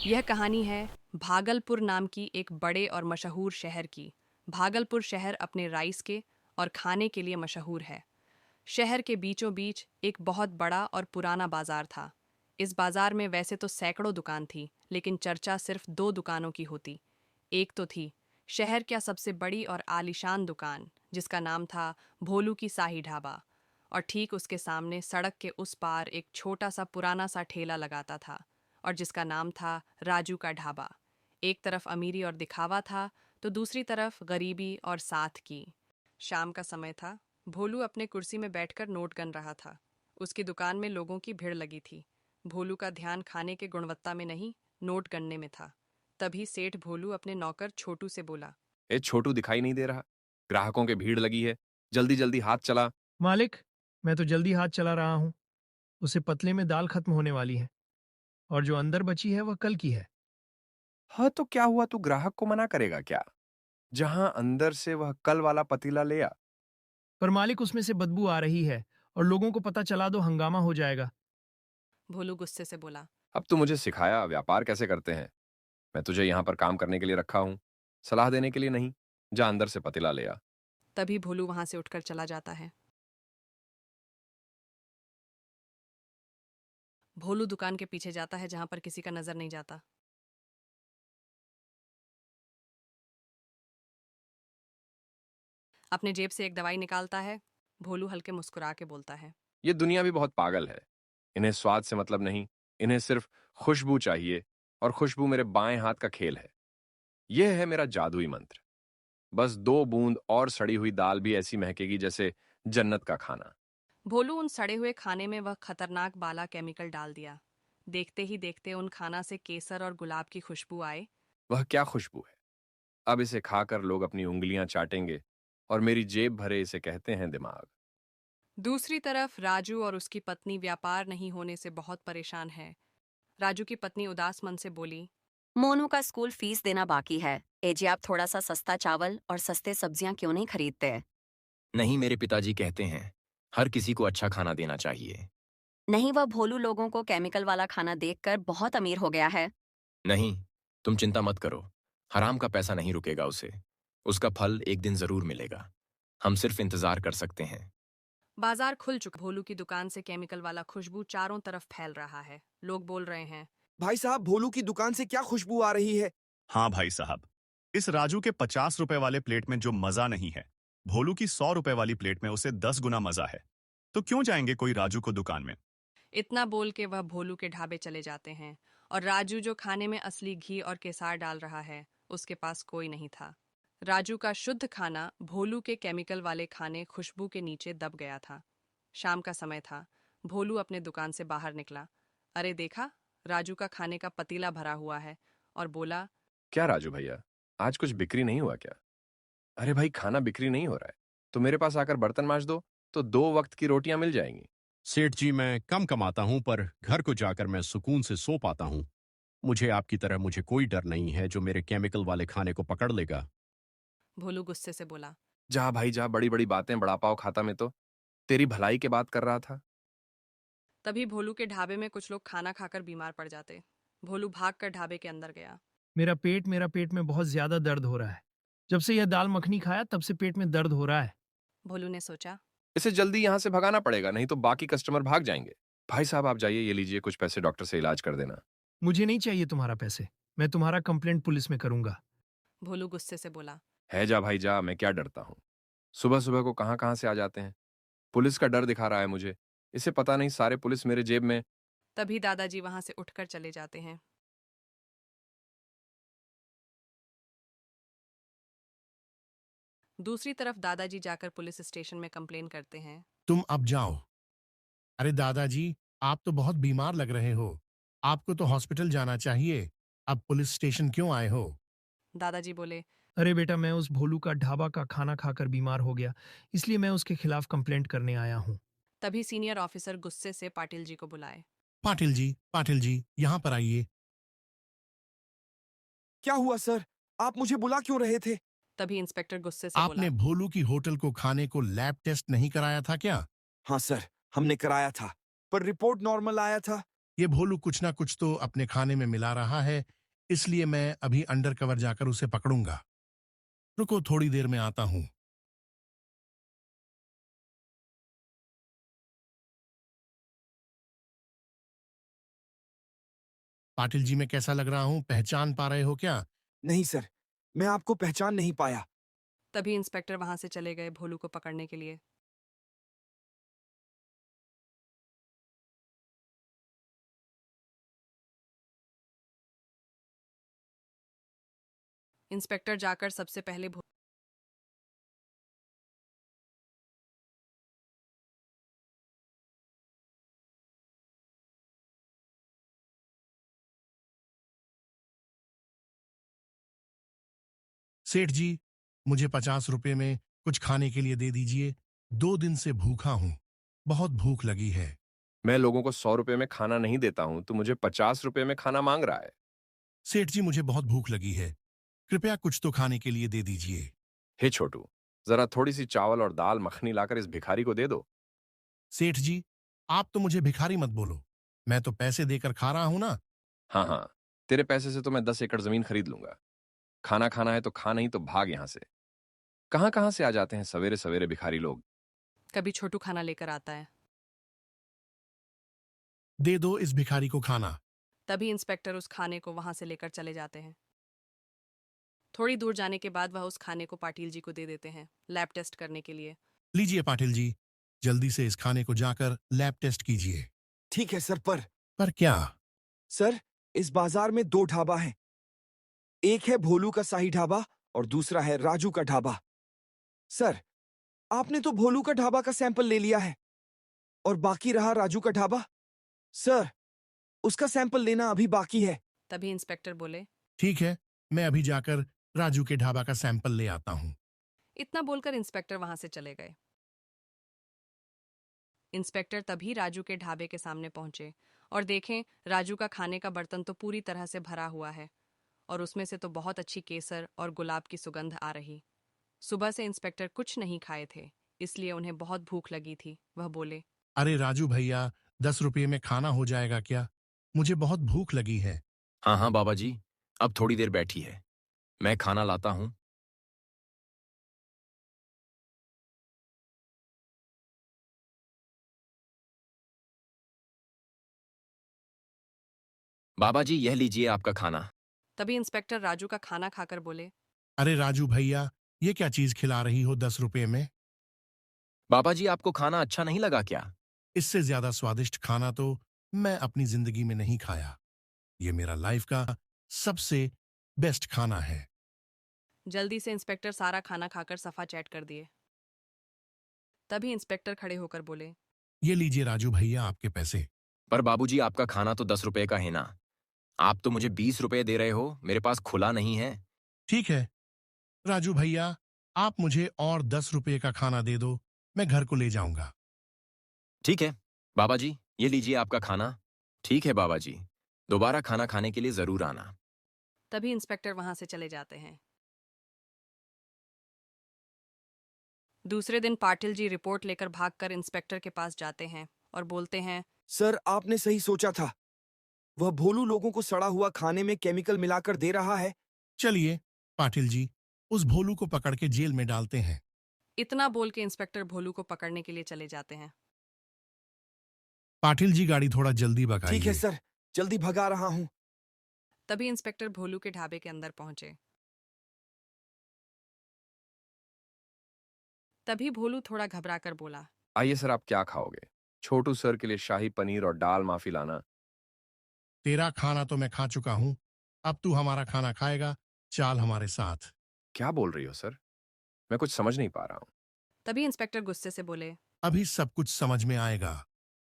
यह कहानी है भागलपुर नाम की एक बड़े और मशहूर शहर की। भागलपुर शहर अपने राइस के और खाने के लिए मशहूर है। शहर के बीचों बीच एक बहुत बड़ा और पुराना बाजार था। इस बाजार में वैसे तो सैकड़ों दुकान थी, लेकिन चर्चा सिर्फ दो दुकानों की होती। एक तो थी शहर का सबसे बड़ी और आलीशान दुकान, जिसका नाम था भोलू की शाही ढाबा। और ठीक उसके सामने सड़क के उस पार एक छोटा सा पुराना सा ठेला लगाता था, और जिसका नाम था राजू का ढाबा। एक तरफ अमीरी और दिखावा था, तो दूसरी तरफ गरीबी और साथ की। शाम का समय था। भोलू अपने कुर्सी में बैठकर नोट गन रहा था। उसकी दुकान में लोगों की भीड़ लगी थी। भोलू का ध्यान खाने के गुणवत्ता में नहीं, नोट गनने में था। तभी सेठ भोलू अपने नौकर छोटू से बोला। ए छोटू, दिखाई नहीं दे रहा? ग्राहकों की भीड़ लगी है। जल्दी जल्दी हाथ चला। मालिक, मैं तो जल्दी हाथ चला रहा हूँ। उसे पतले में दाल खत्म होने वाली है और जो अंदर बची है वह कल की है। हाँ तो क्या हुआ, तू ग्राहक को मना करेगा क्या? जहां अंदर से वह कल वाला पतीला ले आ। पर मालिक, उसमें से बदबू आ रही है और लोगों को पता चला तो हंगामा हो जाएगा। भोलू गुस्से से बोला। अब तू मुझे सिखाया व्यापार कैसे करते हैं। मैं तुझे यहां पर काम करने के लिए रखा हूं, सलाह देने के लिए नहीं। जा अंदर से पतीला ले आ। तभी भोलू वहां से उठकर चला जाता है। भोलू दुकान के पीछे जाता है, जहां पर किसी का नजर नहीं जाता। अपने जेब से एक दवाई निकालता है। भोलू हल्के मुस्कुरा के बोलता है। ये दुनिया भी बहुत पागल है। इन्हें स्वाद से मतलब नहीं, इन्हें सिर्फ खुशबू चाहिए। और खुशबू मेरे बाएं हाथ का खेल है। यह है मेरा जादुई मंत्र। बस 2 बूंद और सड़ी हुई दाल भी ऐसी महकेगी जैसे जन्नत का खाना। भोलू उन सड़े हुए खाने में वह खतरनाक बाला केमिकल डाल दिया। देखते ही देखते उन खाना से केसर और गुलाब की खुशबू आए। वह क्या खुशबू है! अब इसे खाकर लोग अपनी उंगलियां चाटेंगे और मेरी जेब भरे इसे कहते हैं दिमाग। दूसरी तरफ राजू और उसकी पत्नी व्यापार नहीं होने से बहुत परेशान है। राजू की पत्नी उदास मन से बोली। मोनू का स्कूल फीस देना बाकी है। एजी, आप थोड़ा सा सस्ता चावल और सस्ते सब्जियां क्यों नहीं खरीदते? नहीं, मेरे पिताजी कहते हैं हर किसी को अच्छा खाना देना चाहिए। नहीं, वह भोलू लोगों को केमिकल वाला खाना देखकर बहुत अमीर हो गया है। नहीं, तुम चिंता मत करो। हराम का पैसा नहीं रुकेगा उसे। उसका फल एक दिन जरूर मिलेगा। हम सिर्फ इंतजार कर सकते हैं। बाजार खुल चुका। भोलू की दुकान से केमिकल वाला खुशबू चारों तरफ फैल रहा है। लोग बोल रहे हैं। भाई साहब, भोलू की दुकान से क्या खुशबू आ रही है? हाँ भाई साहब, इस राजू के 50 रुपए वाले प्लेट में जो मजा नहीं है, भोलू की 100 रुपए वाली प्लेट में उसे 10 गुना मजा है। तो क्यों जाएंगे कोई राजू को दुकान में? इतना बोल के वह भोलू के ढाबे चले जाते हैं। और राजू जो खाने में असली घी और केसार डाल रहा है, उसके पास कोई नहीं था। राजू का शुद्ध खाना भोलू के केमिकल वाले खाने खुशबू के नीचे दब गया था। शाम का समय था। भोलू अपने दुकान से बाहर निकला। अरे देखा, राजू का खाने का पतीला भरा हुआ है। और बोला। क्या राजू भैया, आज कुछ बिक्री नहीं हुआ क्या? अरे भाई, खाना बिक्री नहीं हो रहा है तो मेरे पास आकर बर्तन मांज दो, तो 2 वक्त की रोटियां मिल जाएंगी। सेठ जी, मैं कम कमाता हूं पर घर को जाकर मैं सुकून से सो पाता हूं। मुझे आपकी तरह मुझे कोई डर नहीं है जो मेरे केमिकल वाले खाने को पकड़ लेगा। भोलू गुस्से से बोला। जा भाई जा, बड़ी बड़ी बातें बड़ा पाव खाता में तो तेरी भलाई की बात कर रहा था। तभी भोलू के ढाबे में कुछ लोग खाना खाकर बीमार पड़ जाते। भोलू भागकर ढाबे के अंदर गया। मेरा पेट में बहुत ज्यादा दर्द हो रहा है। जब से यह दाल मखनी खाया तब से पेट में दर्द हो रहा है। भोलू ने सोचा। इसे जल्दी यहां से भगाना पड़ेगा, नहीं तो बाकी कस्टमर भाग जाएंगे। भाई साहब आप जाइए, ये लीजिए कुछ पैसे, डॉक्टर से इलाज कर देना। मुझे नहीं चाहिए तुम्हारा पैसे। मैं तुम्हारा कंप्लेंट पुलिस में करूंगा। भोलू गुस्से से बोला। है जा भाई जा, मैं क्या डरता हूँ। सुबह सुबह को कहां कहां से आ जाते हैं। पुलिस का डर दिखा रहा है मुझे। इसे पता नहीं सारे पुलिस मेरे जेब में। तभी दादाजी वहां से उठकर चले जाते हैं। दूसरी तरफ दादाजी जाकर पुलिस स्टेशन में कंप्लेन करते हैं। तुम अब जाओ। अरे दादाजी, आप तो बहुत बीमार लग रहे हो। आपको तो हॉस्पिटल जाना चाहिए। अब पुलिस स्टेशन क्यों आए हो? दादाजी बोले। अरे बेटा, मैं उस भोलू का ढाबा का खाना खाकर बीमार हो गया, इसलिए मैं उसके खिलाफ कंप्लेंट करने आया हूँ। तभी सीनियर ऑफिसर गुस्से से पाटिल जी को बुलाए। पाटिल जी, यहाँ पर आइए। क्या हुआ सर? आप मुझे बुला क्यों रहे थे? तभी इंस्पेक्टर गुस्से से बोला। आपने भोलू की होटल को खाने को लैब टेस्ट नहीं कराया था क्या? हाँ सर, हमने कराया था, पर रिपोर्ट नॉर्मल आया था। ये भोलू कुछ ना कुछ तो अपने खाने में मिला रहा है, इसलिए मैं अभी अंडर कवर जाकर उसे पकड़ूंगा। रुको, थोड़ी देर में आता हूं। पाटिल जी, मैं कैसा लग रहा हूं? पहचान पा रहे हो क्या? नहीं सर, मैं आपको पहचान नहीं पाया। तभी इंस्पेक्टर वहां से चले गए भोलू को पकड़ने के लिए। इंस्पेक्टर जाकर सबसे पहले सेठ जी, मुझे 50 रुपए में कुछ खाने के लिए दे दीजिए। 2 दिन से भूखा हूं, बहुत भूख लगी है। मैं लोगों को 100 रुपए में खाना नहीं देता हूं, तो मुझे 50 रुपए में खाना मांग रहा है। सेठ जी, मुझे बहुत भूख लगी है, कृपया कुछ तो खाने के लिए दे दीजिए। हे छोटू, जरा थोड़ी सी चावल और दाल मखनी लाकर इस भिखारी को दे दो। सेठ जी, आप तो मुझे भिखारी मत बोलो, मैं तो पैसे देकर खा रहा हूं ना। हाँ हाँ, तेरे पैसे से तो मैं 10 एकड़ जमीन खरीद लूंगा। खाना खाना है तो खा, नहीं तो भाग यहां से। कहां कहां से आ जाते हैं सवेरे सवेरे भिखारी लोग। कभी छोटू खाना लेकर आता है। दे दो इस भिखारी को खाना। तभी इंस्पेक्टर उस खाने को वहां से लेकर चले जाते हैं। थोड़ी दूर जाने के बाद वह उस खाने को पाटिल जी को दे देते हैं लैब टेस्ट करने के लिए। लीजिए पाटिल जी, जल्दी से इस खाने को जाकर लैब टेस्ट कीजिए। ठीक है सर, पर क्या? सर, इस बाजार में 2 ढाबा हैं। एक है भोलू का शाही ढाबा और दूसरा है राजू का ढाबा। सर, आपने तो भोलू का ढाबा का सैंपल ले लिया है और बाकी रहा राजू का ढाबा। सर, उसका सैंपल लेना अभी बाकी है। तभी इंस्पेक्टर बोले। ठीक है, मैं अभी जाकर राजू के ढाबा का सैंपल ले आता हूं। इतना बोलकर इंस्पेक्टर वहां से चले गए। इंस्पेक्टर तभी राजू के ढाबे के सामने पहुंचे और देखें राजू का खाने का बर्तन तो पूरी तरह से भरा हुआ है और उसमें से तो बहुत अच्छी केसर और गुलाब की सुगंध आ रही। सुबह से इंस्पेक्टर कुछ नहीं खाए थे, इसलिए उन्हें बहुत भूख लगी थी। वह बोले। अरे राजू भैया, 10 रुपये में खाना हो जाएगा क्या? मुझे बहुत भूख लगी है। हाँ हाँ बाबा जी, अब थोड़ी देर बैठी है, मैं खाना लाता हूँ। बाबा जी, यह लीजिए आपका खाना। तभी इंस्पेक्टर राजू का खाना खाकर बोले। अरे राजू भैया, ये क्या चीज खिला रही हो 10 रुपये में? बाबा जी, आपको खाना अच्छा नहीं लगा क्या? इससे ज्यादा स्वादिष्ट खाना तो मैं अपनी जिंदगी में नहीं खाया। ये मेरा लाइफ का सबसे बेस्ट खाना है। जल्दी से इंस्पेक्टर सारा खाना खाकर सफा चैट कर दिए। तभी इंस्पेक्टर खड़े होकर बोले। ये लीजिए राजू भैया आपके पैसे। पर बाबूजी, आपका खाना तो 10 रुपए का है ना। आप तो मुझे 20 रुपए दे रहे हो, मेरे पास खुला नहीं है। ठीक है राजू भैया, आप मुझे और 10 रुपये का खाना दे दो, मैं घर को ले जाऊंगा। ठीक है बाबा जी, ये लीजिए आपका खाना। ठीक है बाबा जी, दोबारा खाना खाने के लिए जरूर आना। तभी इंस्पेक्टर वहां से चले जाते हैं। दूसरे दिन पाटिल जी रिपोर्ट लेकर भागकर इंस्पेक्टर के पास जाते हैं और बोलते हैं। सर, आपने सही सोचा था। वह भोलू लोगों को सड़ा हुआ खाने में केमिकल मिलाकर दे रहा है। चलिए पाटिल जी, उस भोलू को पकड़ के जेल में डालते हैं। इतना बोल के इंस्पेक्टर भोलू को पकड़ने के लिए चले जाते हैं। पाटिल जी, गाड़ी थोड़ा जल्दी ठीक है भगाइए। सर, जल्दी भगा रहा हूँ। तभी इंस्पेक्टर भोलू के ढाबे के अंदर पहुंचे। तभी भोलू थोड़ा घबराकर बोला। आइए सर, आप क्या खाओगे? छोटू सर के लिए शाही पनीर और दाल माफी लाना। तेरा खाना तो मैं खा चुका हूं, अब तू हमारा खाना खाएगा, चाल हमारे साथ। क्या बोल रही हो सर? मैं कुछ समझ नहीं पा रहा हूँ। तभी इंस्पेक्टर गुस्से से बोले। अभी सब कुछ समझ में आएगा।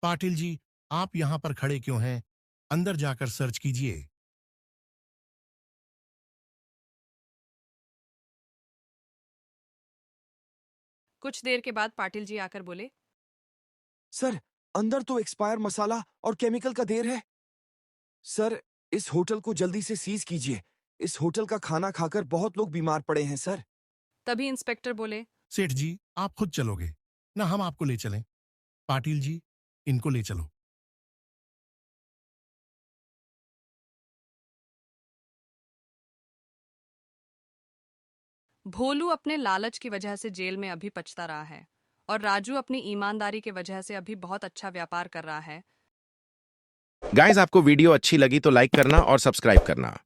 पाटिल जी, आप यहां पर खड़े क्यों हैं? अंदर जाकर सर्च कीजिए। कुछ देर के बाद पाटिल जी आकर बोले। सर, अंदर तो एक्सपायर मसाला और केमिकल का ढेर है। सर, इस होटल को जल्दी से सीज कीजिए। इस होटल का खाना खाकर बहुत लोग बीमार पड़े हैं सर। तभी इंस्पेक्टर बोले। सेठ जी, आप खुद चलोगे ना हम आपको ले चलें? पाटिल जी, इनको ले चलो। भोलू अपने लालच की वजह से जेल में अभी पछता रहा है और राजू अपनी ईमानदारी की वजह से अभी बहुत अच्छा व्यापार कर रहा है। गाइस, आपको वीडियो अच्छी लगी तो लाइक करना और सब्सक्राइब करना।